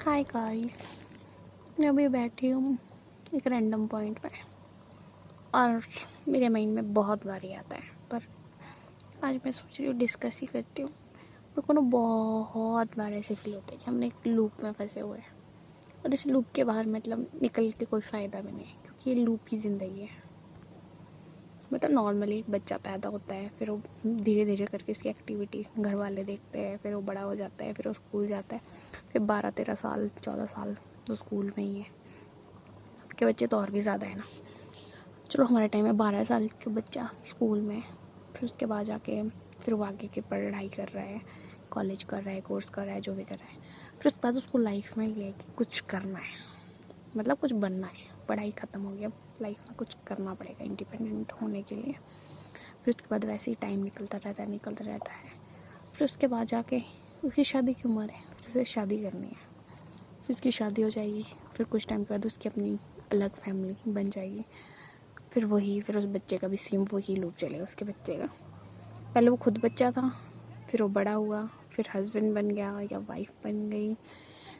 Hi guys, मैं अभी बैठी हूँ एक रैंडम पॉइंट पे और मेरे माइंड में बहुत बार ही आता है, पर आज मैं सोच रही हूँ डिस्कस ही करती हूँ। मेरे को ना बहुत बार ऐसे फील होता है कि हमने एक लूप में फंसे हुए हैं और इस लूप के बाहर मतलब निकल के कोई फ़ायदा भी नहीं है, क्योंकि ये लूप ही ज़िंदगी है। मतलब नॉर्मली एक बच्चा पैदा होता है, फिर वो धीरे धीरे करके उसकी एक्टिविटी घर वाले देखते हैं, फिर वो बड़ा हो जाता है, फिर वो स्कूल जाता है, फिर 12-13 साल 14 साल तो स्कूल में ही है। के बच्चे तो और भी ज़्यादा है ना। चलो हमारे टाइम में 12 साल का बच्चा स्कूल में, फिर उसके बाद जाके फिर वो आगे की पढ़ाई कर रहा है, कॉलेज कर रहा है, कोर्स कर रहा है, जो भी कर रहा है। फिर उसके बाद उसको लाइफ में ये है कि कुछ करना है, मतलब कुछ बनना है। पढ़ाई ख़त्म हो गया, लाइफ में कुछ करना पड़ेगा इंडिपेंडेंट होने के लिए। फिर उसके बाद वैसे ही टाइम निकलता रहता है। फिर उसके बाद जाके उसकी शादी की उम्र है, फिर उसे शादी करनी है, फिर उसकी शादी हो जाएगी। फिर कुछ टाइम के बाद उसकी अपनी अलग फैमिली बन जाएगी। फिर उस बच्चे का भी सेम वही लूप चलेगा उसके बच्चे का। पहले वो खुद बच्चा था, फिर वो बड़ा हुआ, फिर हस्बैंड बन गया या वाइफ बन गई,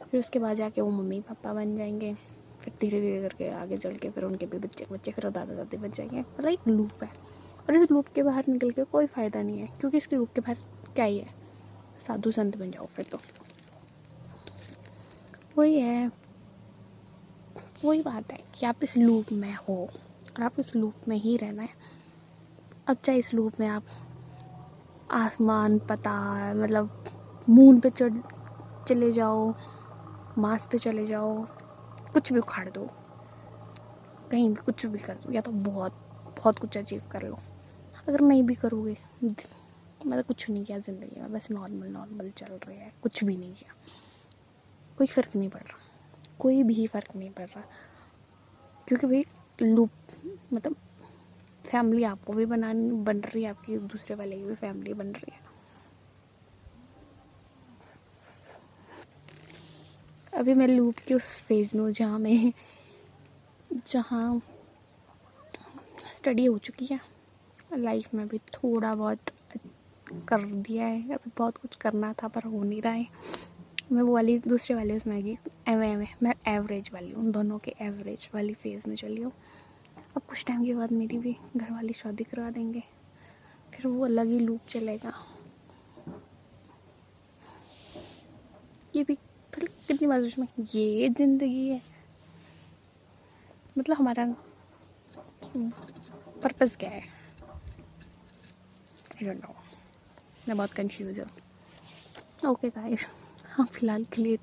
फिर उसके बाद जाके वो मम्मी पापा बन जाएंगे, फिर धीरे धीरे करके आगे चल के फिर उनके भी बच्चे बच्चे, फिर वो दादा दादी बन जाएंगे। मतलब एक लूप है और इस लूप के बाहर निकल के कोई फ़ायदा नहीं है, क्योंकि इस लूप के बाहर क्या ही है, साधु संत बन जाओ फिर तो। वही है, वही बात है कि आप इस लूप में हो और आप इस लूप में ही रहना है। अब चाहे इस लूप में आप आसमान पता मतलब मून पे चले जाओ, मार्स पे चले जाओ, कुछ भी उखाड़ दो, कहीं भी कुछ भी कर दो, या तो बहुत बहुत कुछ अचीव कर लो। अगर नहीं भी करोगे, मतलब कुछ नहीं किया ज़िंदगी में, बस नॉर्मल चल रही है, कुछ भी नहीं किया, कोई फ़र्क नहीं पड़ रहा, कोई भी फ़र्क नहीं पड़ रहा। क्योंकि भाई लूप मतलब फैमिली आपको भी बन रही है, आपकी दूसरे वाले की भी फैमिली बन रही है। अभी मैं लूप के उस फेज़ में हूँ जहाँ स्टडी हो चुकी है, लाइफ में भी थोड़ा बहुत कर दिया है, अभी बहुत कुछ करना था पर हो नहीं रहा है। मैं वो वाली दूसरे वाले उसमें आ गई, मैं एवरेज वाली हूँ, दोनों के एवरेज वाली फेज़ में चली हूँ। अब कुछ टाइम के बाद मेरी भी घर वाली शादी करा देंगे, फिर वो अलग ही लूप चलेगा। ये भी फिर कितनी बार उसमें ये ज़िंदगी है, मतलब हमारा पर्पज़ क्या है, आई डोंट नो। मैं बहुत कंफ्यूज हूँ। ओके गाइस, हाँ फिलहाल के लिए